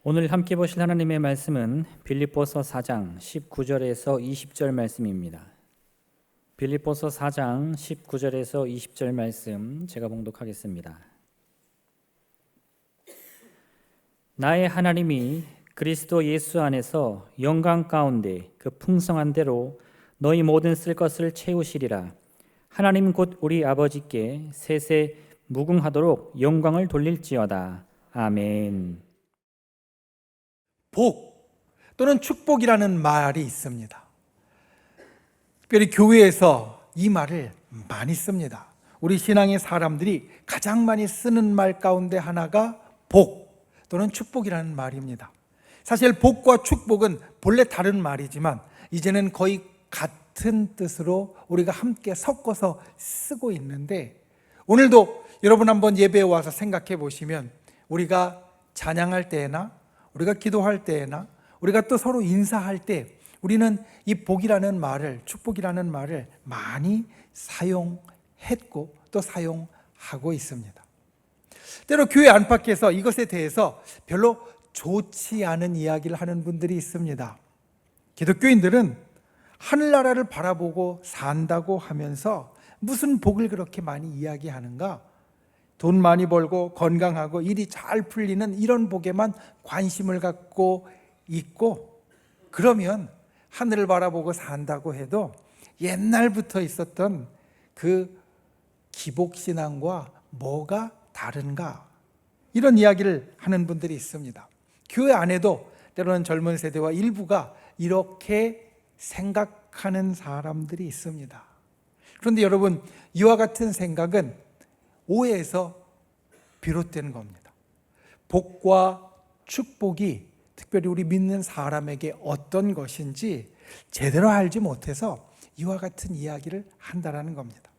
오늘 함께 보실 하나님의 말씀은 빌립보서 4장 19절에서 20절 말씀입니다. 빌립보서 4장 19절에서 20절 말씀 제가 봉독하겠습니다. 나의 하나님이 그리스도 예수 안에서 영광 가운데 그 풍성한 대로 너희 모든 쓸 것을 채우시리라. 하나님 곧 우리 아버지께 세세 무궁하도록 영광을 돌릴지어다. 아멘. 복 또는 축복이라는 말이 있습니다. 특별히 교회에서 이 말을 많이 씁니다. 우리 신앙의 사람들이 가장 많이 쓰는 말 가운데 하나가 복 또는 축복이라는 말입니다. 사실 복과 축복은 본래 다른 말이지만 이제는 거의 같은 뜻으로 우리가 함께 섞어서 쓰고 있는데, 오늘도 여러분 한번 예배에 와서 생각해 보시면 우리가 찬양할 때나 우리가 기도할 때나 우리가 또 서로 인사할 때 우리는 이 복이라는 말을, 축복이라는 말을 많이 사용했고 또 사용하고 있습니다. 때로 교회 안팎에서 이것에 대해서 별로 좋지 않은 이야기를 하는 분들이 있습니다. 기독교인들은 하늘나라를 바라보고 산다고 하면서 무슨 복을 그렇게 많이 이야기하는가? 돈 많이 벌고 건강하고 일이 잘 풀리는 이런 복에만 관심을 갖고 있고, 그러면 하늘을 바라보고 산다고 해도 옛날부터 있었던 그 기복신앙과 뭐가 다른가? 이런 이야기를 하는 분들이 있습니다. 교회 안에도 때로는 젊은 세대와 일부가 이렇게 생각하는 사람들이 있습니다. 그런데 여러분, 이와 같은 생각은 오해에서 비롯된 겁니다. 복과 축복이 특별히 우리 믿는 사람에게 어떤 것인지 제대로 알지 못해서 이와 같은 이야기를 한다는 겁니다.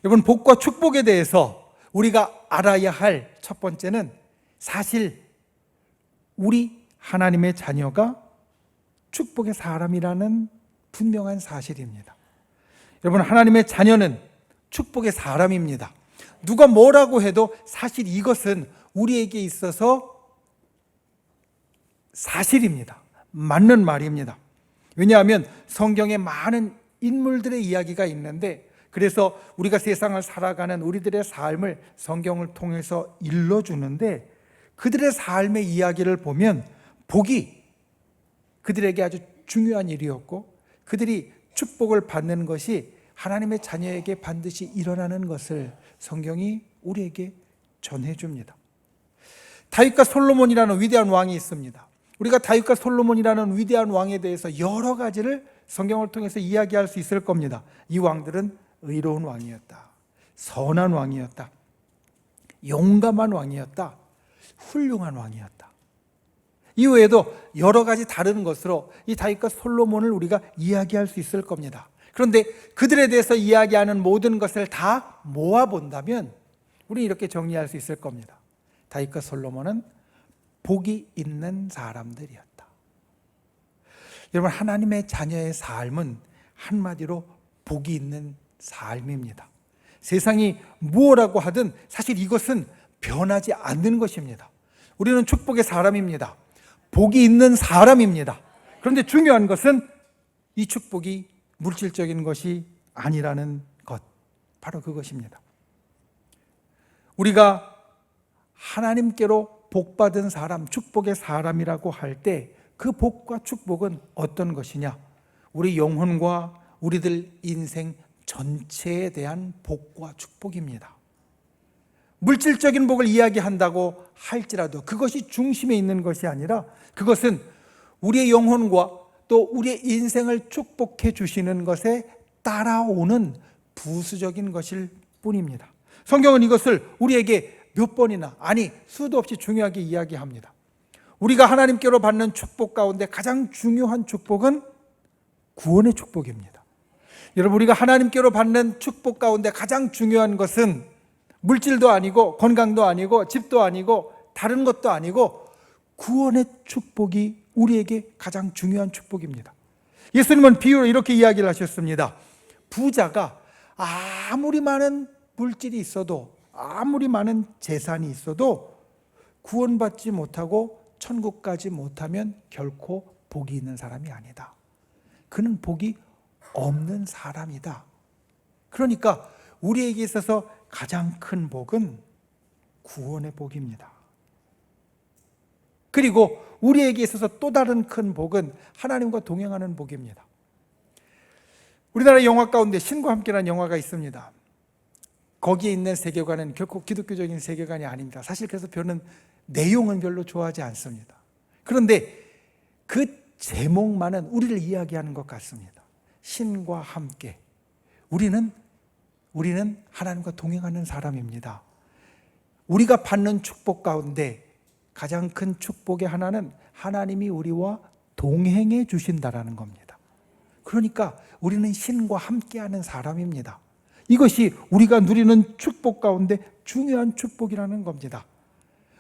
여러분, 복과 축복에 대해서 우리가 알아야 할 첫 번째는 사실 우리 하나님의 자녀가 축복의 사람이라는 분명한 사실입니다. 여러분, 하나님의 자녀는 축복의 사람입니다. 누가 뭐라고 해도 사실 이것은 우리에게 있어서 사실입니다. 맞는 말입니다. 왜냐하면 성경에 많은 인물들의 이야기가 있는데, 그래서 우리가 세상을 살아가는 우리들의 삶을 성경을 통해서 일러주는데, 그들의 삶의 이야기를 보면 복이 그들에게 아주 중요한 일이었고, 그들이 축복을 받는 것이 하나님의 자녀에게 반드시 일어나는 것을 성경이 우리에게 전해줍니다. 다윗과 솔로몬이라는 위대한 왕이 있습니다. 우리가 다윗과 솔로몬이라는 위대한 왕에 대해서 여러 가지를 성경을 통해서 이야기할 수 있을 겁니다. 이 왕들은 의로운 왕이었다, 선한 왕이었다, 용감한 왕이었다, 훌륭한 왕이었다. 이외에도 여러 가지 다른 것으로 이 다윗과 솔로몬을 우리가 이야기할 수 있을 겁니다. 그런데 그들에 대해서 이야기하는 모든 것을 다 모아본다면 우리는 이렇게 정리할 수 있을 겁니다. 다윗과 솔로몬은 복이 있는 사람들이었다. 여러분, 하나님의 자녀의 삶은 한마디로 복이 있는 삶입니다. 세상이 무엇라고 하든 사실 이것은 변하지 않는 것입니다. 우리는 축복의 사람입니다. 복이 있는 사람입니다. 그런데 중요한 것은 이 축복이 물질적인 것이 아니라는 것, 바로 그것입니다. 우리가 하나님께로 복받은 사람, 축복의 사람이라고 할 때 그 복과 축복은 어떤 것이냐? 우리 영혼과 우리들 인생 전체에 대한 복과 축복입니다. 물질적인 복을 이야기한다고 할지라도 그것이 중심에 있는 것이 아니라 그것은 우리의 영혼과 또 우리의 인생을 축복해 주시는 것에 따라오는 부수적인 것일 뿐입니다. 성경은 이것을 우리에게 몇 번이나, 아니 수도 없이 중요하게 이야기합니다. 우리가 하나님께로 받는 축복 가운데 가장 중요한 축복은 구원의 축복입니다. 여러분, 우리가 하나님께로 받는 축복 가운데 가장 중요한 것은 물질도 아니고 건강도 아니고 집도 아니고 다른 것도 아니고 구원의 축복이 우리에게 가장 중요한 축복입니다. 예수님은 비유로 이렇게 이야기를 하셨습니다. 부자가 아무리 많은 물질이 있어도, 아무리 많은 재산이 있어도 구원받지 못하고 천국까지 못하면 결코 복이 있는 사람이 아니다. 그는 복이 없는 사람이다. 그러니까 우리에게 있어서 가장 큰 복은 구원의 복입니다. 그리고 우리에게 있어서 또 다른 큰 복은 하나님과 동행하는 복입니다. 우리나라 영화 가운데 신과 함께라는 영화가 있습니다. 거기에 있는 세계관은 결코 기독교적인 세계관이 아닙니다. 사실 그래서 내용은 별로 좋아하지 않습니다. 그런데 그 제목만은 우리를 이야기하는 것 같습니다. 신과 함께. 우리는 하나님과 동행하는 사람입니다. 우리가 받는 축복 가운데 가장 큰 축복의 하나는 하나님이 우리와 동행해 주신다라는 겁니다. 그러니까 우리는 신과 함께하는 사람입니다. 이것이 우리가 누리는 축복 가운데 중요한 축복이라는 겁니다.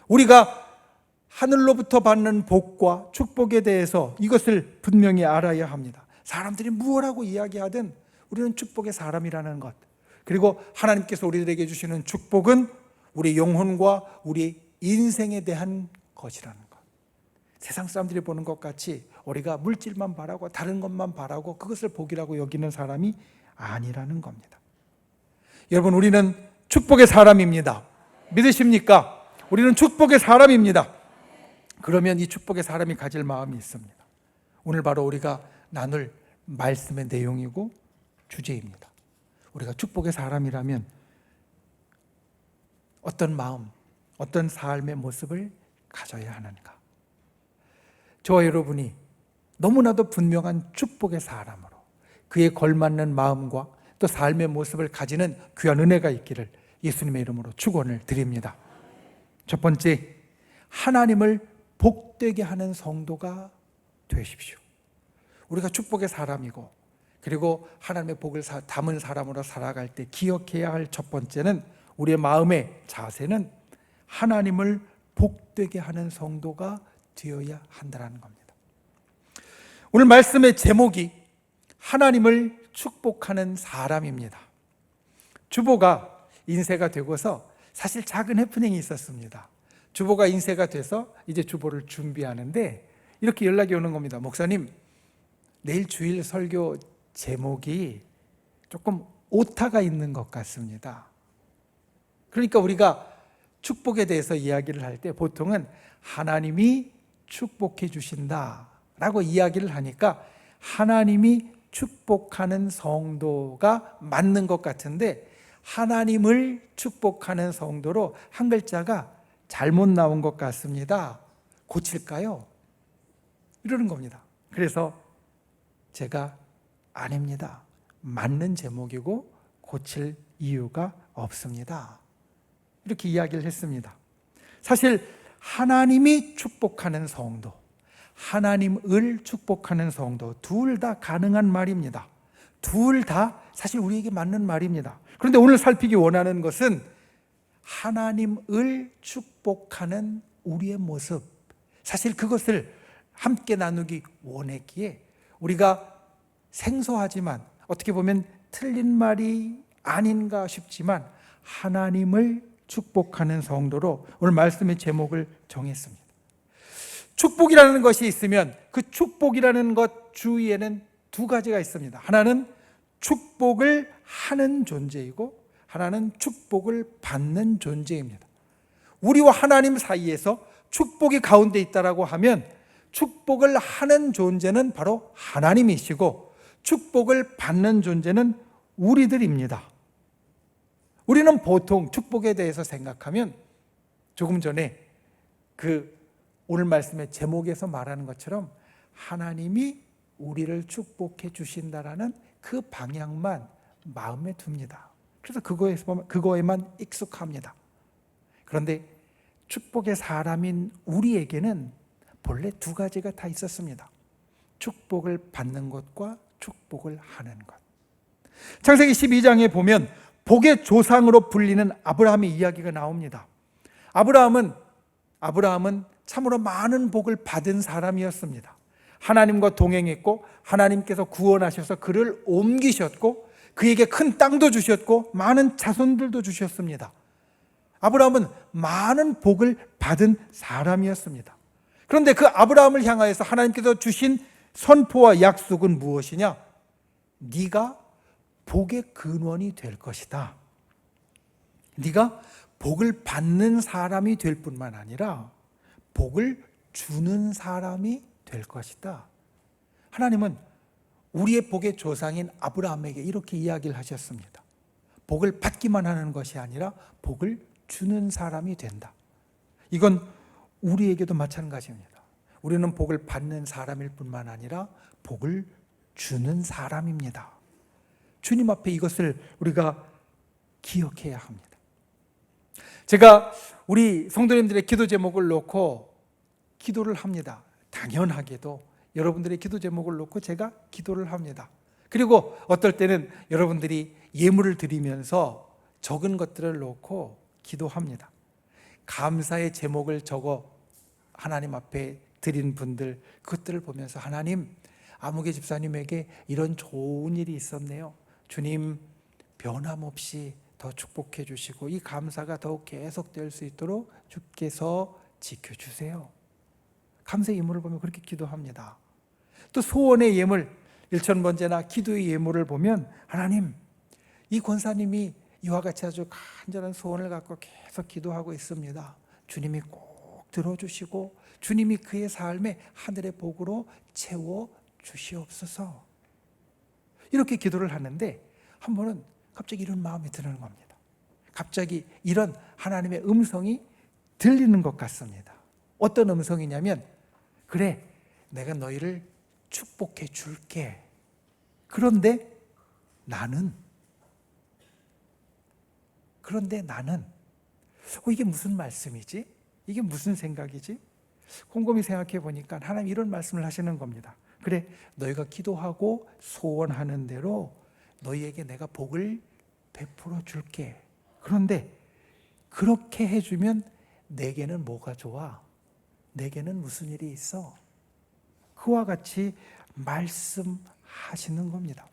우리가 하늘로부터 받는 복과 축복에 대해서 이것을 분명히 알아야 합니다. 사람들이 무엇라고 이야기하든 우리는 축복의 사람이라는 것, 그리고 하나님께서 우리들에게 주시는 축복은 우리 영혼과 우리 인생에 대한 것이라는 것. 세상 사람들이 보는 것 같이 우리가 물질만 바라고 다른 것만 바라고 그것을 복이라고 여기는 사람이 아니라는 겁니다. 여러분, 우리는 축복의 사람입니다. 믿으십니까? 우리는 축복의 사람입니다. 그러면 이 축복의 사람이 가질 마음이 있습니다. 오늘 바로 우리가 나눌 말씀의 내용이고 주제입니다. 우리가 축복의 사람이라면 어떤 마음, 어떤 삶의 모습을 가져야 하는가? 저와 여러분이 너무나도 분명한 축복의 사람으로 그에 걸맞는 마음과 또 삶의 모습을 가지는 귀한 은혜가 있기를 예수님의 이름으로 축원을 드립니다. 첫 번째, 하나님을 복되게 하는 성도가 되십시오. 우리가 축복의 사람이고 그리고 하나님의 복을 담은 사람으로 살아갈 때 기억해야 할 첫 번째는 우리의 마음의 자세는 하나님을 복되게 하는 성도가 되어야 한다는 겁니다. 오늘 말씀의 제목이 하나님을 축복하는 사람입니다. 주보가 인쇄가 되고서 사실 작은 해프닝이 있었습니다. 주보가 인쇄가 돼서 이제 주보를 준비하는데 이렇게 연락이 오는 겁니다. 목사님, 내일 주일 설교 제목이 조금 오타가 있는 것 같습니다. 그러니까 우리가 축복에 대해서 이야기를 할 때 보통은 하나님이 축복해 주신다라고 이야기를 하니까 하나님이 축복하는 성도가 맞는 것 같은데 하나님을 축복하는 성도로 한 글자가 잘못 나온 것 같습니다. 고칠까요? 이러는 겁니다. 그래서 제가 아닙니다. 맞는 제목이고 고칠 이유가 없습니다. 이렇게 이야기를 했습니다. 사실 하나님이 축복하는 성도, 하나님을 축복하는 성도 둘 다 가능한 말입니다. 둘 다 사실 우리에게 맞는 말입니다. 그런데 오늘 살피기 원하는 것은 하나님을 축복하는 우리의 모습, 사실 그것을 함께 나누기 원했기에 우리가 생소하지만 어떻게 보면 틀린 말이 아닌가 싶지만 하나님을 축복하는 성도로 오늘 말씀의 제목을 정했습니다. 축복이라는 것이 있으면 그 축복이라는 것 주위에는 두 가지가 있습니다. 하나는 축복을 하는 존재이고 하나는 축복을 받는 존재입니다. 우리와 하나님 사이에서 축복이 가운데 있다라고 하면 축복을 하는 존재는 바로 하나님이시고 축복을 받는 존재는 우리들입니다. 우리는 보통 축복에 대해서 생각하면 조금 전에 오늘 말씀의 제목에서 말하는 것처럼 하나님이 우리를 축복해 주신다라는 그 방향만 마음에 둡니다. 그래서 그거에만 익숙합니다. 그런데 축복의 사람인 우리에게는 본래 두 가지가 다 있었습니다. 축복을 받는 것과 축복을 하는 것. 창세기 12장에 보면 복의 조상으로 불리는 아브라함의 이야기가 나옵니다. 아브라함은 참으로 많은 복을 받은 사람이었습니다. 하나님과 동행했고 하나님께서 구원하셔서 그를 옮기셨고 그에게 큰 땅도 주셨고 많은 자손들도 주셨습니다. 아브라함은 많은 복을 받은 사람이었습니다. 그런데 그 아브라함을 향하여서 하나님께서 주신 선포와 약속은 무엇이냐? 네가 복의 근원이 될 것이다. 네가 복을 받는 사람이 될 뿐만 아니라 복을 주는 사람이 될 것이다. 하나님은 우리의 복의 조상인 아브라함에게 이렇게 이야기를 하셨습니다. 복을 받기만 하는 것이 아니라 복을 주는 사람이 된다. 이건 우리에게도 마찬가지입니다. 우리는 복을 받는 사람일 뿐만 아니라 복을 주는 사람입니다. 주님 앞에 이것을 우리가 기억해야 합니다. 제가 우리 성도님들의 기도 제목을 놓고 기도를 합니다. 당연하게도 여러분들의 기도 제목을 놓고 제가 기도를 합니다. 그리고 어떨 때는 여러분들이 예물을 드리면서 적은 것들을 놓고 기도합니다. 감사의 제목을 적어 하나님 앞에 드린 분들, 그것들을 보면서 하나님, 아무개 집사님에게 이런 좋은 일이 있었네요. 주님 변함없이 더 축복해 주시고 이 감사가 더욱 계속될 수 있도록 주께서 지켜주세요. 감사의 예물을 보면 그렇게 기도합니다. 또 소원의 예물, 일천번제나 기도의 예물을 보면 하나님, 이 권사님이 이와 같이 아주 간절한 소원을 갖고 계속 기도하고 있습니다. 주님이 꼭 들어주시고 주님이 그의 삶에 하늘의 복으로 채워주시옵소서. 이렇게 기도를 하는데 한 번은 갑자기 이런 마음이 드는 겁니다. 갑자기 이런 하나님의 음성이 들리는 것 같습니다. 어떤 음성이냐면, 그래, 내가 너희를 축복해 줄게. 그런데 나는 이게 무슨 말씀이지? 이게 무슨 생각이지? 곰곰이 생각해 보니까 하나님 이런 말씀을 하시는 겁니다. 그래, 너희가 기도하고 소원하는 대로 너희에게 내가 복을 베풀어 줄게. 그런데 그렇게 해주면 내게는 뭐가 좋아? 내게는 무슨 일이 있어? 그와 같이 말씀하시는 겁니다.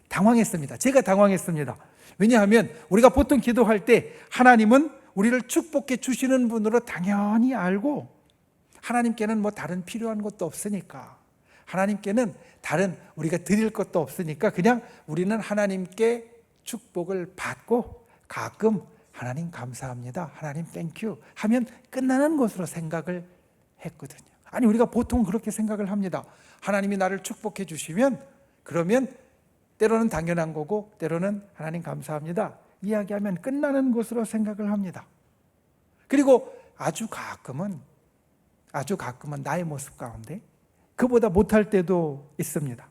당황했습니다. 제가 당황했습니다. 왜냐하면 우리가 보통 기도할 때 하나님은 우리를 축복해 주시는 분으로 당연히 알고, 하나님께는 뭐 다른 필요한 것도 없으니까, 하나님께는 다른 우리가 드릴 것도 없으니까 그냥 우리는 하나님께 축복을 받고 가끔 하나님 감사합니다, 하나님 땡큐 하면 끝나는 것으로 생각을 했거든요. 아니, 우리가 보통 그렇게 생각을 합니다. 하나님이 나를 축복해 주시면 그러면 때로는 당연한 거고 때로는 하나님 감사합니다 이야기하면 끝나는 것으로 생각을 합니다. 그리고 아주 가끔은 나의 모습 가운데 그보다 못할 때도 있습니다.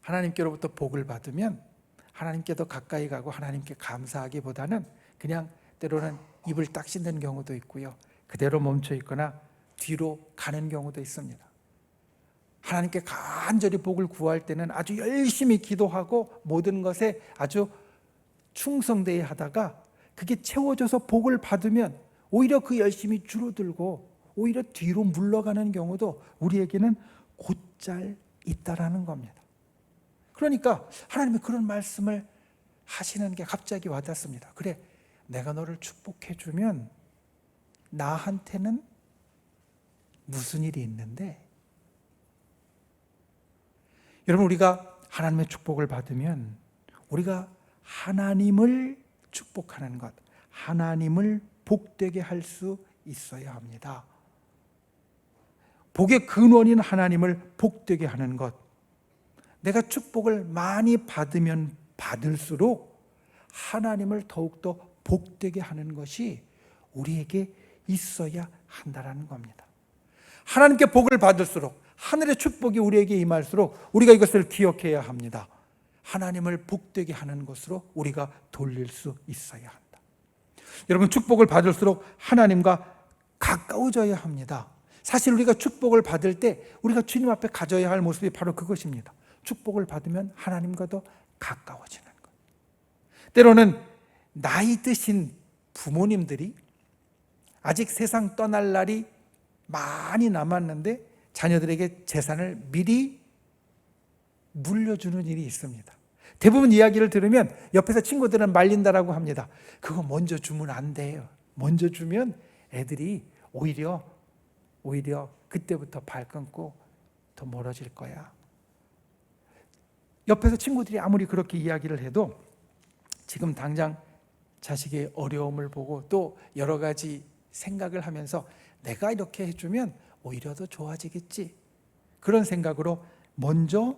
하나님께로부터 복을 받으면 하나님께 더 가까이 가고 하나님께 감사하기보다는 그냥 때로는 입을 딱 씻는 경우도 있고요, 그대로 멈춰 있거나 뒤로 가는 경우도 있습니다. 하나님께 간절히 복을 구할 때는 아주 열심히 기도하고 모든 것에 아주 충성되어 하다가 그게 채워져서 복을 받으면 오히려 그 열심이 줄어들고 오히려 뒤로 물러가는 경우도 우리에게는 곧잘 있다라는 겁니다. 그러니까 하나님이 그런 말씀을 하시는 게 갑자기 와닿습니다. 그래, 내가 너를 축복해 주면 나한테는 무슨 일이 있는데? 여러분, 우리가 하나님의 축복을 받으면 우리가 하나님을 축복하는 것, 하나님을 복되게 할 수 있어야 합니다. 복의 근원인 하나님을 복되게 하는 것, 내가 축복을 많이 받으면 받을수록 하나님을 더욱더 복되게 하는 것이 우리에게 있어야 한다는 겁니다. 하나님께 복을 받을수록, 하늘의 축복이 우리에게 임할수록 우리가 이것을 기억해야 합니다. 하나님을 복되게 하는 것으로 우리가 돌릴 수 있어야 한다. 여러분, 축복을 받을수록 하나님과 가까워져야 합니다. 사실 우리가 축복을 받을 때 우리가 주님 앞에 가져야 할 모습이 바로 그것입니다. 축복을 받으면 하나님과 더 가까워지는 것. 때로는 나이 드신 부모님들이 아직 세상 떠날 날이 많이 남았는데 자녀들에게 재산을 미리 물려주는 일이 있습니다. 대부분 이야기를 들으면 옆에서 친구들은 말린다라고 합니다. 그거 먼저 주면 안 돼요. 먼저 주면 애들이 오히려 오히려 그때부터 발 끊고 더 멀어질 거야. 옆에서 친구들이 아무리 그렇게 이야기를 해도 지금 당장 자식의 어려움을 보고 또 여러 가지 생각을 하면서 내가 이렇게 해주면 오히려 더 좋아지겠지, 그런 생각으로 먼저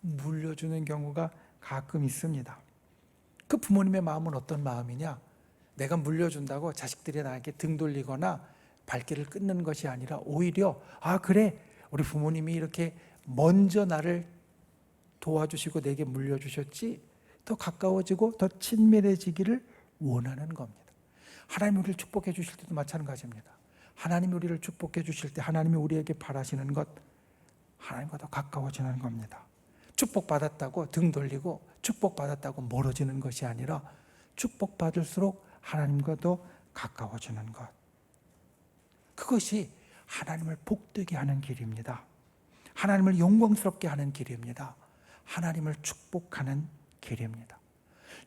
물려주는 경우가 가끔 있습니다. 그 부모님의 마음은 어떤 마음이냐? 내가 물려준다고 자식들이 나에게 등 돌리거나 발길을 끊는 것이 아니라 오히려 그래, 우리 부모님이 이렇게 먼저 나를 도와주시고 내게 물려주셨지, 더 가까워지고 더 친밀해지기를 원하는 겁니다. 하나님이 우리를 축복해 주실 때도 마찬가지입니다. 하나님이 우리를 축복해 주실 때 하나님이 우리에게 바라시는 것, 하나님과 더 가까워지는 겁니다. 축복받았다고 등 돌리고 축복받았다고 멀어지는 것이 아니라 축복받을수록 하나님과 더 가까워지는 것, 그것이 하나님을 복되게 하는 길입니다. 하나님을 영광스럽게 하는 길입니다. 하나님을 축복하는 길입니다.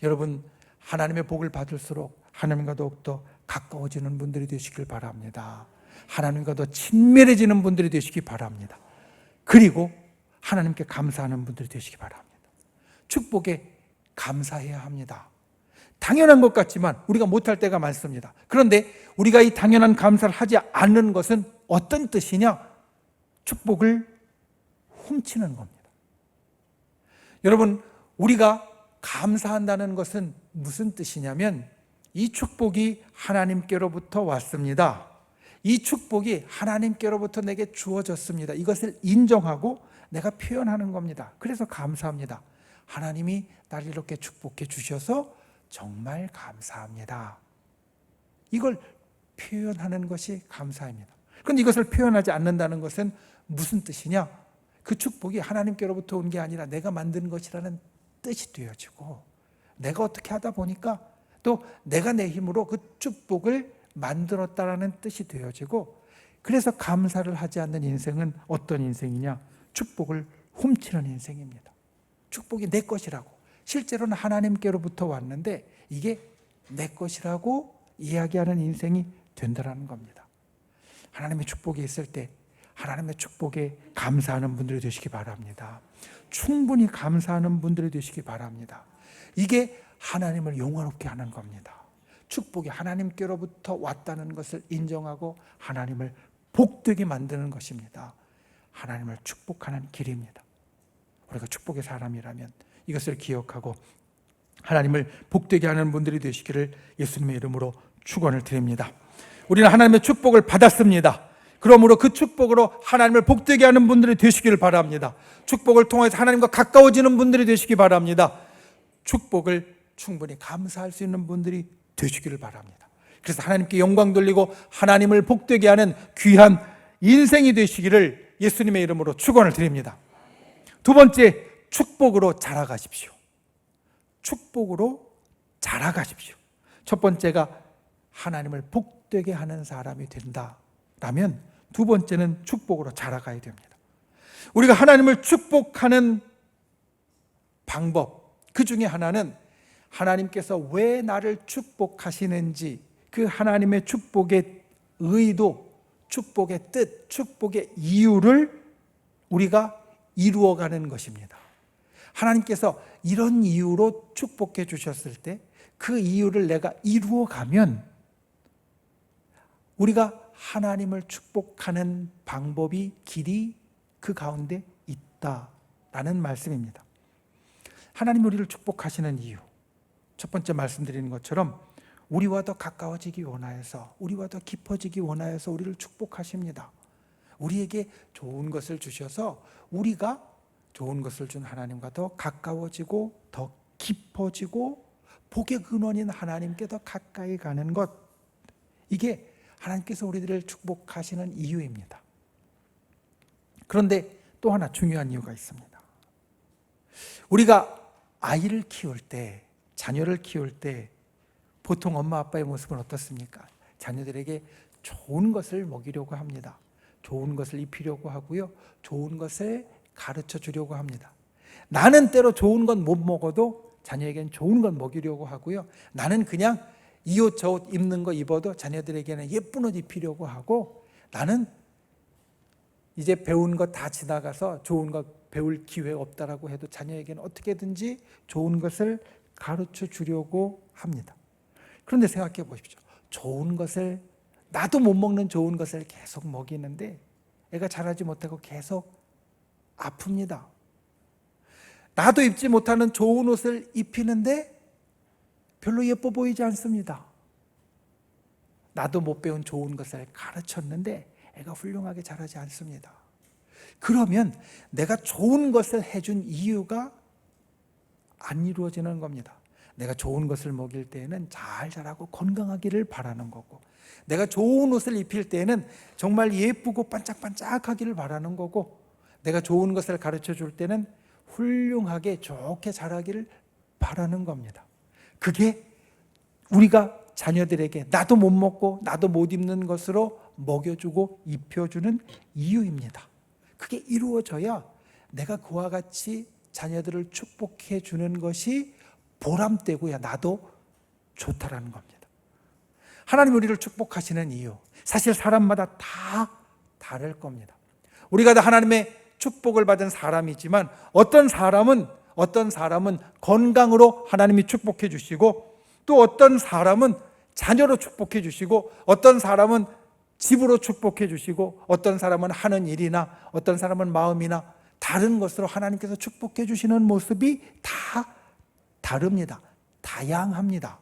여러분, 하나님의 복을 받을수록 하나님과 더욱더 가까워지는 분들이 되시길 바랍니다. 하나님과 더 친밀해지는 분들이 되시기 바랍니다. 그리고 하나님께 감사하는 분들이 되시기 바랍니다. 축복에 감사해야 합니다. 당연한 것 같지만 우리가 못할 때가 많습니다. 그런데 우리가 이 당연한 감사를 하지 않는 것은 어떤 뜻이냐? 축복을 훔치는 겁니다. 여러분, 우리가 감사한다는 것은 무슨 뜻이냐면 이 축복이 하나님께로부터 왔습니다. 이 축복이 하나님께로부터 내게 주어졌습니다. 이것을 인정하고 내가 표현하는 겁니다. 그래서 감사합니다. 하나님이 나를 이렇게 축복해 주셔서 정말 감사합니다. 이걸 표현하는 것이 감사입니다. 그런데 이것을 표현하지 않는다는 것은 무슨 뜻이냐? 그 축복이 하나님께로부터 온 게 아니라 내가 만든 것이라는 뜻이 되어지고, 내가 어떻게 하다 보니까 또 내가 내 힘으로 그 축복을 만들었다라는 뜻이 되어지고, 그래서 감사를 하지 않는 인생은 어떤 인생이냐? 축복을 훔치는 인생입니다. 축복이 내 것이라고, 실제로는 하나님께로부터 왔는데 이게 내 것이라고 이야기하는 인생이 된다는 겁니다. 하나님의 축복이 있을 때 하나님의 축복에 감사하는 분들이 되시기 바랍니다. 충분히 감사하는 분들이 되시기 바랍니다. 이게 하나님을 영화롭게 하는 겁니다. 축복이 하나님께로부터 왔다는 것을 인정하고 하나님을 복되게 만드는 것입니다. 하나님을 축복하는 길입니다. 우리가 축복의 사람이라면 이것을 기억하고 하나님을 복되게 하는 분들이 되시기를 예수님의 이름으로 축원을 드립니다. 우리는 하나님의 축복을 받았습니다. 그러므로 그 축복으로 하나님을 복되게 하는 분들이 되시기를 바랍니다. 축복을 통해서 하나님과 가까워지는 분들이 되시기 바랍니다. 축복을 충분히 감사할 수 있는 분들이 되시기를 바랍니다. 그래서 하나님께 영광 돌리고 하나님을 복되게 하는 귀한 인생이 되시기를 예수님의 이름으로 축원을 드립니다. 두 번째, 축복으로 자라가십시오. 축복으로 자라가십시오. 첫 번째가 하나님을 복되게 하는 사람이 된다라면 두 번째는 축복으로 자라가야 됩니다. 우리가 하나님을 축복하는 방법, 그 중에 하나는 하나님께서 왜 나를 축복하시는지, 그 하나님의 축복의 의도, 축복의 뜻, 축복의 이유를 우리가 이루어가는 것입니다. 하나님께서 이런 이유로 축복해 주셨을 때 그 이유를 내가 이루어가면 우리가 하나님을 축복하는 방법이, 길이 그 가운데 있다라는 말씀입니다. 하나님 우리를 축복하시는 이유, 첫 번째 말씀드리는 것처럼 우리와 더 가까워지기 원하여서, 우리와 더 깊어지기 원하여서 우리를 축복하십니다. 우리에게 좋은 것을 주셔서 우리가 좋은 것을 준 하나님과 더 가까워지고 더 깊어지고 복의 근원인 하나님께 더 가까이 가는 것, 이게 하나님께서 우리들을 축복하시는 이유입니다. 그런데 또 하나 중요한 이유가 있습니다. 우리가 아이를 키울 때, 자녀를 키울 때 보통 엄마 아빠의 모습은 어떻습니까? 자녀들에게 좋은 것을 먹이려고 합니다. 좋은 것을 입히려고 하고요, 좋은 것을 가르쳐 주려고 합니다. 나는 때로 좋은 건 못 먹어도 자녀에게는 좋은 건 먹이려고 하고요, 나는 그냥 이 옷 저 옷 입는 거 입어도 자녀들에게는 예쁜 옷 입히려고 하고, 나는 이제 배운 거 다 지나가서 좋은 거 배울 기회 없다라고 해도 자녀에게는 어떻게든지 좋은 것을 가르쳐 주려고 합니다. 그런데 생각해 보십시오. 좋은 것을, 나도 못 먹는 좋은 것을 계속 먹이는데 애가 자라지 못하고 계속 아픕니다. 나도 입지 못하는 좋은 옷을 입히는데 별로 예뻐 보이지 않습니다. 나도 못 배운 좋은 것을 가르쳤는데 애가 훌륭하게 자라지 않습니다. 그러면 내가 좋은 것을 해준 이유가 안 이루어지는 겁니다. 내가 좋은 것을 먹일 때에는 잘 자라고 건강하기를 바라는 거고, 내가 좋은 옷을 입힐 때에는 정말 예쁘고 반짝반짝하기를 바라는 거고, 내가 좋은 것을 가르쳐 줄 때는 훌륭하게 좋게 자라기를 바라는 겁니다. 그게 우리가 자녀들에게 나도 못 먹고 나도 못 입는 것으로 먹여주고 입혀주는 이유입니다. 그게 이루어져야 내가 그와 같이 자녀들을 축복해 주는 것이 보람되고야 나도 좋다라는 겁니다. 하나님 우리를 축복하시는 이유, 사실 사람마다 다 다를 겁니다. 우리가 다 하나님의 축복을 받은 사람이지만 어떤 사람은 건강으로 하나님이 축복해 주시고, 또 어떤 사람은 자녀로 축복해 주시고, 어떤 사람은 집으로 축복해 주시고, 어떤 사람은 하는 일이나 어떤 사람은 마음이나 다른 것으로 하나님께서 축복해 주시는 모습이 다 다릅니다. 다양합니다.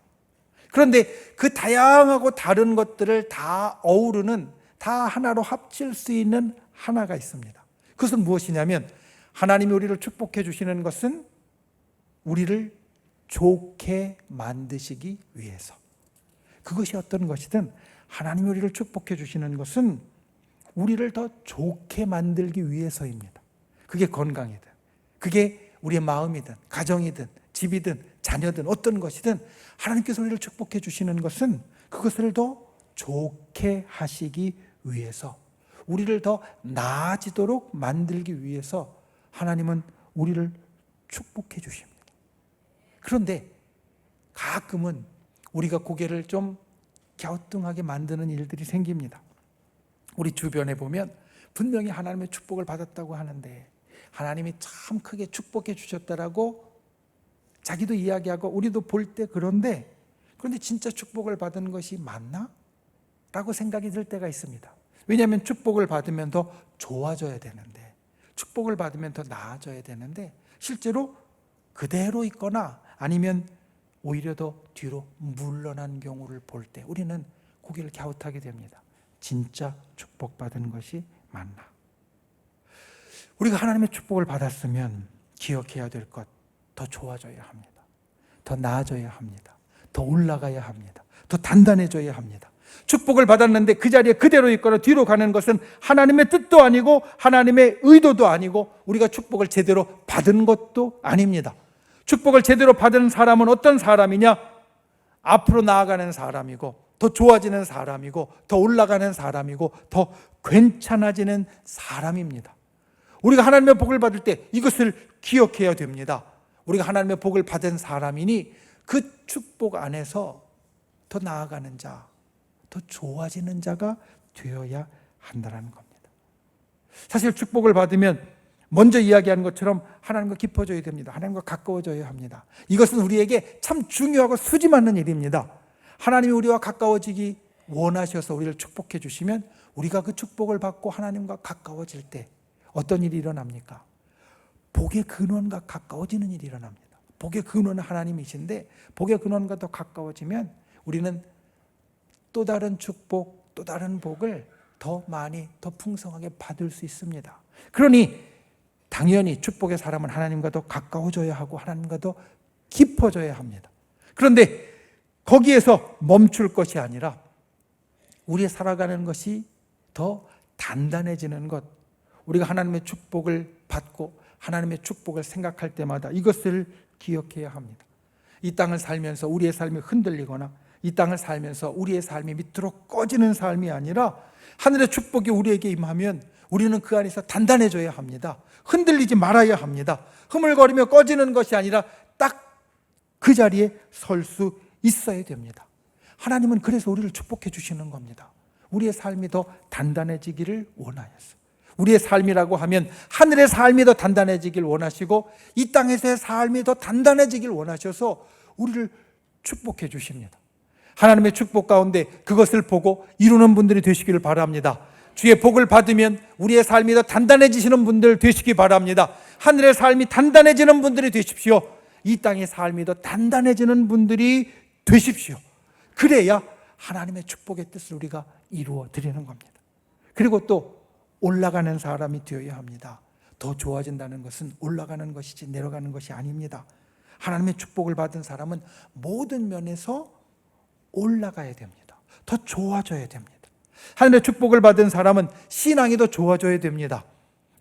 그런데 그 다양하고 다른 것들을 다 어우르는, 다 하나로 합칠 수 있는 하나가 있습니다. 그것은 무엇이냐면, 하나님이 우리를 축복해 주시는 것은 우리를 좋게 만드시기 위해서, 그것이 어떤 것이든 하나님이 우리를 축복해 주시는 것은 우리를 더 좋게 만들기 위해서입니다. 그게 건강이든, 그게 우리의 마음이든, 가정이든, 집이든, 자녀든, 어떤 것이든 하나님께서 우리를 축복해 주시는 것은 그것을 더 좋게 하시기 위해서, 우리를 더 나아지도록 만들기 위해서 하나님은 우리를 축복해 주십니다. 그런데 가끔은 우리가 고개를 좀 갸우뚱하게 만드는 일들이 생깁니다. 우리 주변에 보면 분명히 하나님의 축복을 받았다고 하는데 하나님이 참 크게 축복해 주셨다라고 자기도 이야기하고 우리도 볼 때 그런데 진짜 축복을 받은 것이 맞나? 라고 생각이 들 때가 있습니다. 왜냐하면 축복을 받으면 더 좋아져야 되는데, 축복을 받으면 더 나아져야 되는데 실제로 그대로 있거나 아니면 오히려 더 뒤로 물러난 경우를 볼 때 우리는 고개를 갸웃하게 됩니다. 진짜 축복받은 것이 맞나? 우리가 하나님의 축복을 받았으면 기억해야 될 것, 더 좋아져야 합니다. 더 나아져야 합니다. 더 올라가야 합니다. 더 단단해져야 합니다. 축복을 받았는데 그 자리에 그대로 있거나 뒤로 가는 것은 하나님의 뜻도 아니고 하나님의 의도도 아니고 우리가 축복을 제대로 받은 것도 아닙니다. 축복을 제대로 받은 사람은 어떤 사람이냐? 앞으로 나아가는 사람이고, 더 좋아지는 사람이고, 더 올라가는 사람이고, 더 괜찮아지는 사람입니다. 우리가 하나님의 복을 받을 때 이것을 기억해야 됩니다. 우리가 하나님의 복을 받은 사람이니 그 축복 안에서 더 나아가는 자, 더 좋아지는 자가 되어야 한다는 겁니다. 사실 축복을 받으면 먼저 이야기한 것처럼 하나님과 깊어져야 됩니다. 하나님과 가까워져야 합니다. 이것은 우리에게 참 중요하고 수지 맞는 일입니다. 하나님이 우리와 가까워지기 원하셔서 우리를 축복해 주시면 우리가 그 축복을 받고 하나님과 가까워질 때 어떤 일이 일어납니까? 복의 근원과 가까워지는 일이 일어납니다. 복의 근원은 하나님이신데 복의 근원과 더 가까워지면 우리는 또 다른 축복, 또 다른 복을 더 많이, 더 풍성하게 받을 수 있습니다. 그러니 당연히 축복의 사람은 하나님과 더 가까워져야 하고 하나님과 더 깊어져야 합니다. 그런데 거기에서 멈출 것이 아니라 우리 살아가는 것이 더 단단해지는 것, 우리가 하나님의 축복을 받고 하나님의 축복을 생각할 때마다 이것을 기억해야 합니다. 이 땅을 살면서 우리의 삶이 흔들리거나 이 땅을 살면서 우리의 삶이 밑으로 꺼지는 삶이 아니라 하늘의 축복이 우리에게 임하면 우리는 그 안에서 단단해져야 합니다. 흔들리지 말아야 합니다. 흐물거리며 꺼지는 것이 아니라 딱 그 자리에 설 수 있어야 됩니다. 하나님은 그래서 우리를 축복해 주시는 겁니다. 우리의 삶이 더 단단해지기를 원하였어요. 우리의 삶이라고 하면 하늘의 삶이 더 단단해지길 원하시고 이 땅에서의 삶이 더 단단해지길 원하셔서 우리를 축복해 주십니다. 하나님의 축복 가운데 그것을 보고 이루는 분들이 되시기를 바랍니다. 주의 복을 받으면 우리의 삶이 더 단단해지시는 분들 되시기 바랍니다. 하늘의 삶이 단단해지는 분들이 되십시오. 이 땅의 삶이 더 단단해지는 분들이 되십시오. 그래야 하나님의 축복의 뜻을 우리가 이루어 드리는 겁니다. 그리고 또 올라가는 사람이 되어야 합니다. 더 좋아진다는 것은 올라가는 것이지 내려가는 것이 아닙니다. 하나님의 축복을 받은 사람은 모든 면에서 올라가야 됩니다. 더 좋아져야 됩니다. 하나님의 축복을 받은 사람은 신앙이 더 좋아져야 됩니다.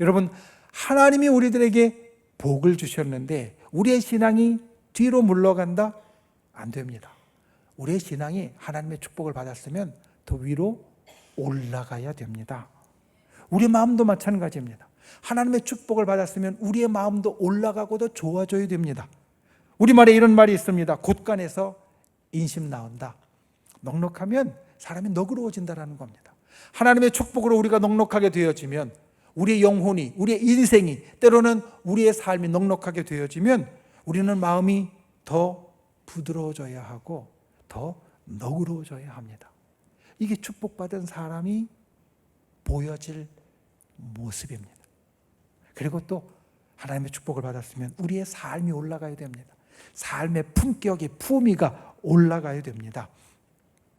여러분, 하나님이 우리들에게 복을 주셨는데 우리의 신앙이 뒤로 물러간다? 안 됩니다. 우리의 신앙이 하나님의 축복을 받았으면 더 위로 올라가야 됩니다. 우리 마음도 마찬가지입니다. 하나님의 축복을 받았으면 우리의 마음도 올라가고 더 좋아져야 됩니다. 우리말에 이런 말이 있습니다. 곳간에서 인심 나온다. 넉넉하면 사람이 너그러워진다는 겁니다. 하나님의 축복으로 우리가 넉넉하게 되어지면 우리의 영혼이, 우리의 인생이, 때로는 우리의 삶이 넉넉하게 되어지면 우리는 마음이 더 부드러워져야 하고 더 너그러워져야 합니다. 이게 축복받은 사람이 보여질 모습입니다. 그리고 또 하나님의 축복을 받았으면 우리의 삶이 올라가야 됩니다. 삶의 품격이, 품위가 올라가야 됩니다.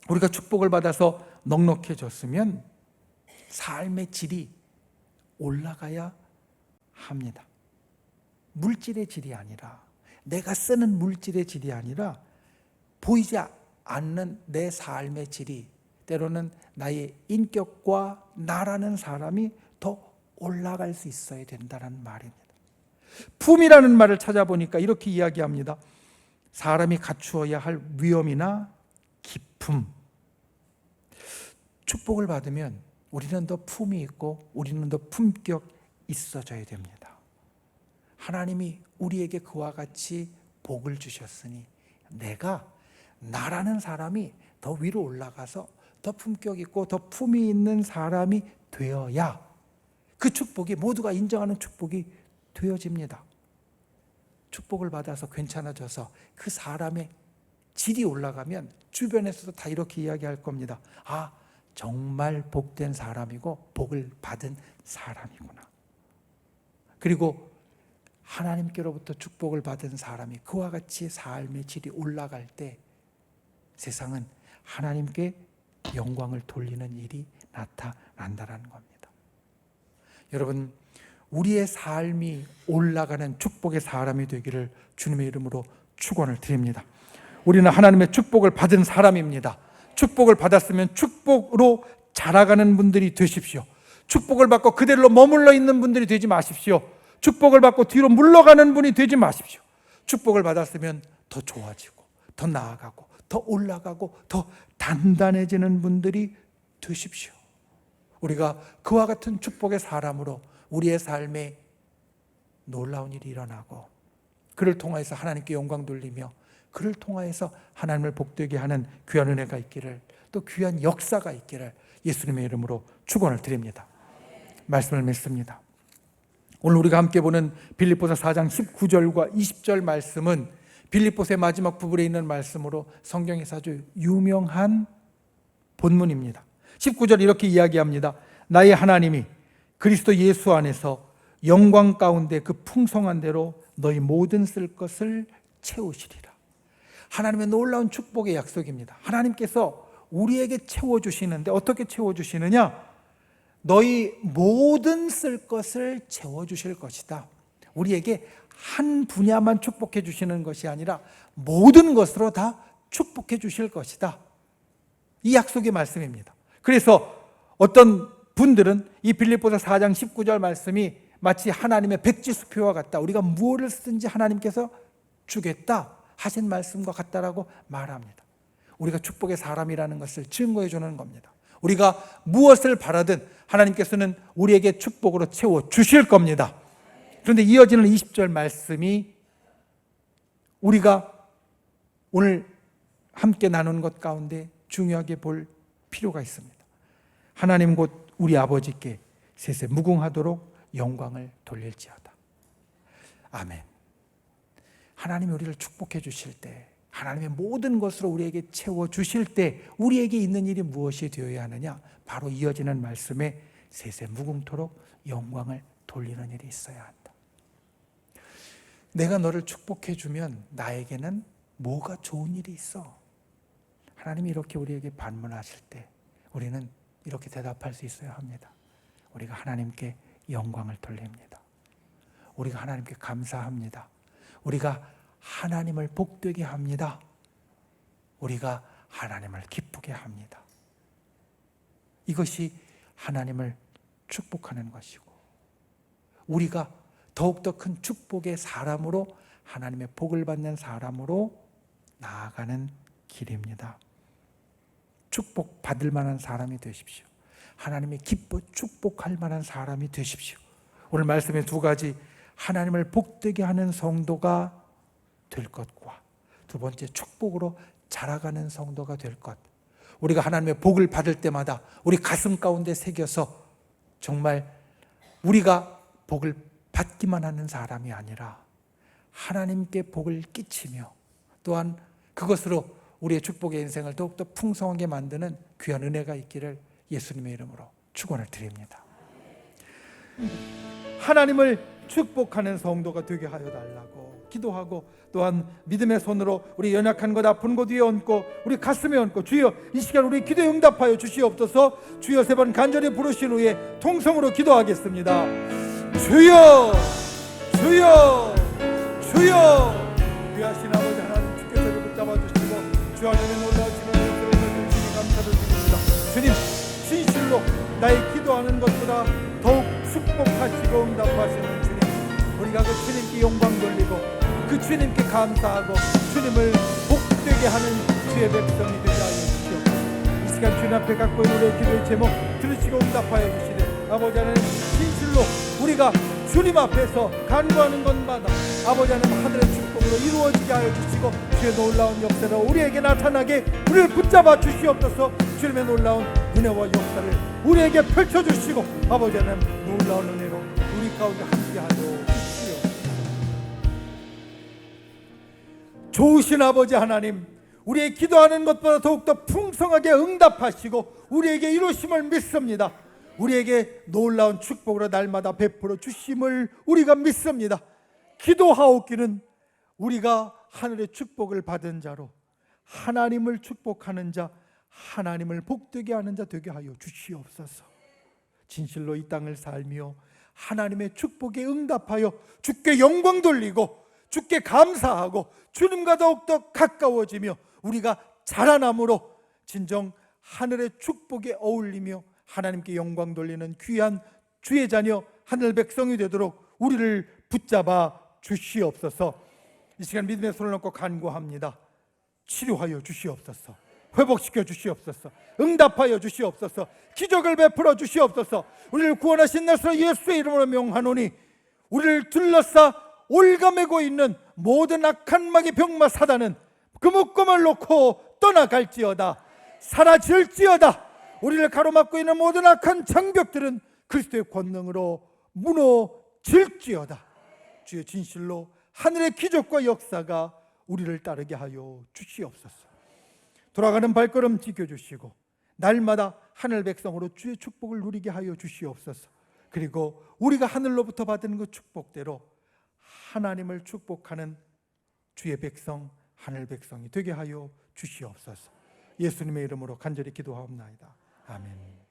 우리가 축복을 받아서 넉넉해졌으면 삶의 질이 올라가야 합니다. 물질의 질이 아니라, 내가 쓰는 물질의 질이 아니라 보이지 않는 내 삶의 질이, 때로는 나의 인격과 나라는 사람이 더 올라갈 수 있어야 된다는 말입니다. 품이라는 말을 찾아보니까 이렇게 이야기합니다. 사람이 갖추어야 할 위엄이나 기품. 축복을 받으면 우리는 더 품이 있고 우리는 더 품격 있어져야 됩니다. 하나님이 우리에게 그와 같이 복을 주셨으니 내가, 나라는 사람이 더 위로 올라가서 더 품격 있고 더 품이 있는 사람이 되어야 그 축복이, 모두가 인정하는 축복이 되어집니다. 축복을 받아서 괜찮아져서 그 사람의 질이 올라가면 주변에서도 다 이렇게 이야기할 겁니다. 아, 정말 복된 사람이고 복을 받은 사람이구나. 그리고 하나님께로부터 축복을 받은 사람이 그와 같이 삶의 질이 올라갈 때 세상은 하나님께 영광을 돌리는 일이 나타난다는 겁니다. 여러분, 우리의 삶이 올라가는 축복의 사람이 되기를 주님의 이름으로 축원을 드립니다. 우리는 하나님의 축복을 받은 사람입니다. 축복을 받았으면 축복으로 자라가는 분들이 되십시오. 축복을 받고 그대로 머물러 있는 분들이 되지 마십시오. 축복을 받고 뒤로 물러가는 분이 되지 마십시오. 축복을 받았으면 더 좋아지고 더 나아가고 더 올라가고 더 단단해지는 분들이 되십시오. 우리가 그와 같은 축복의 사람으로 우리의 삶에 놀라운 일이 일어나고 그를 통하여서 하나님께 영광 돌리며 그를 통하여서 하나님을 복되게 하는 귀한 은혜가 있기를, 또 귀한 역사가 있기를 예수님의 이름으로 축원을 드립니다. 말씀을 맺습니다. 오늘 우리가 함께 보는 빌립보서 4장 19절과 20절 말씀은 빌립보서의 마지막 부분에 있는 말씀으로 성경에서 아주 유명한 본문입니다. 19절 이렇게 이야기합니다. 나의 하나님이 그리스도 예수 안에서 영광 가운데 그 풍성한 대로 너희 모든 쓸 것을 채우시리라. 하나님의 놀라운 축복의 약속입니다. 하나님께서 우리에게 채워주시는데 어떻게 채워주시느냐? 너희 모든 쓸 것을 채워주실 것이다. 우리에게 한 분야만 축복해 주시는 것이 아니라 모든 것으로 다 축복해 주실 것이다. 이 약속의 말씀입니다. 그래서 어떤 분들은 이 빌립보서 4장 19절 말씀이 마치 하나님의 백지수표와 같다. 우리가 무엇을 쓰든지 하나님께서 주겠다 하신 말씀과 같다라고 말합니다. 우리가 축복의 사람이라는 것을 증거해 주는 겁니다. 우리가 무엇을 바라든 하나님께서는 우리에게 축복으로 채워 주실 겁니다. 그런데 이어지는 20절 말씀이 우리가 오늘 함께 나눈 것 가운데 중요하게 볼 필요가 있습니다. 하나님 곧 우리 아버지께 셋에 무궁하도록 영광을 돌릴지어다. 아멘. 하나님이 우리를 축복해 주실 때, 하나님의 모든 것으로 우리에게 채워 주실 때 우리에게 있는 일이 무엇이 되어야 하느냐? 바로 이어지는 말씀에 셋에 무궁토록 영광을 돌리는 일이 있어야 한다. 내가 너를 축복해 주면 나에게는 뭐가 좋은 일이 있어? 하나님이 이렇게 우리에게 반문하실 때 우리는 이렇게 대답할 수 있어야 합니다. 우리가 하나님께 영광을 돌립니다. 우리가 하나님께 감사합니다. 우리가 하나님을 복되게 합니다. 우리가 하나님을 기쁘게 합니다. 이것이 하나님을 축복하는 것이고, 우리가 더욱더 큰 축복의 사람으로, 하나님의 복을 받는 사람으로 나아가는 길입니다. 축복 받을 만한 사람이 되십시오. 하나님의 기뻐 축복할 만한 사람이 되십시오. 오늘 말씀의 두 가지, 하나님을 복되게 하는 성도가 될 것과 두 번째, 축복으로 자라가는 성도가 될 것. 우리가 하나님의 복을 받을 때마다 우리 가슴 가운데 새겨서 정말 우리가 복을 받기만 하는 사람이 아니라 하나님께 복을 끼치며 또한 그것으로 우리의 축복의 인생을 더욱더 풍성하게 만드는 귀한 은혜가 있기를 예수님의 이름으로 축원을 드립니다. 하나님을 축복하는 성도가 되게 하여 달라고 기도하고, 또한 믿음의 손으로 우리 연약한 것, 아픈 것 위에 얹고 우리 가슴에 얹고, 주여 이 시간 우리 기도에 응답하여 주시옵소서. 주여 세 번 간절히 부르신 후에 통성으로 기도하겠습니다. 주여, 주여, 주여. 귀하신 아버지 하나님, 주께서 저를 붙잡아 주시고 주 안에 놀라우신 은혜를 주시니 감사를 드립니다. 주님, 진실로 나의 기도하는 것보다 더욱 축복하시고 응답하시는 주님, 우리가 그 주님께 영광 돌리고 그 주님께 감사하고 주님을 복되게 하는 주의 백성이 되게 하여 주시옵소서. 이 시간 주님 앞에 갖고 있는 우리의 기도의 제목 들으시고 응답하여 주시되, 아버지 하나님, 진실로 우리가 주님 앞에서 간구하는 것마다 아버지 하나님 하늘의 축복으로 이루어지게 하여 주시고, 주의 놀라운 역사로 우리에게 나타나게 우리를 붙잡아 주시옵소서. 주님의 놀라운 은혜와 역사를 우리에게 펼쳐주시고, 아버지 하나님 놀라운 은혜로 우리 가운데 함께하여 주시옵소서. 좋으신 아버지 하나님, 우리의 기도하는 것보다 더욱더 풍성하게 응답하시고 우리에게 이루심을 믿습니다. 우리에게 놀라운 축복으로 날마다 베풀어 주심을 우리가 믿습니다. 기도하옵기는 우리가 하늘의 축복을 받은 자로 하나님을 축복하는 자, 하나님을 복되게 하는 자 되게 하여 주시옵소서. 진실로 이 땅을 살며 하나님의 축복에 응답하여 주께 영광 돌리고 주께 감사하고 주님과 더욱더 가까워지며 우리가 자라남으로 진정 하늘의 축복에 어울리며 하나님께 영광 돌리는 귀한 주의 자녀 하늘 백성이 되도록 우리를 붙잡아 주시옵소서. 이 시간 믿음의 손을 놓고 간구합니다. 치료하여 주시옵소서. 회복시켜 주시옵소서. 응답하여 주시옵소서. 기적을 베풀어 주시옵소서. 우리를 구원하신 나사로 예수의 이름으로 명하노니, 우리를 둘러싸 올가매고 있는 모든 악한 마귀 병마 사단은 그 묶음을 놓고 떠나갈지어다. 사라질지어다. 우리를 가로막고 있는 모든 악한 장벽들은 그리스도의 권능으로 무너질지어다. 주의 진실로 하늘의 기적과 역사가 우리를 따르게 하여 주시옵소서. 돌아가는 발걸음 지켜주시고 날마다 하늘 백성으로 주의 축복을 누리게 하여 주시옵소서. 그리고 우리가 하늘로부터 받은 그 축복대로 하나님을 축복하는 주의 백성, 하늘 백성이 되게 하여 주시옵소서. 예수님의 이름으로 간절히 기도하옵나이다. 아멘.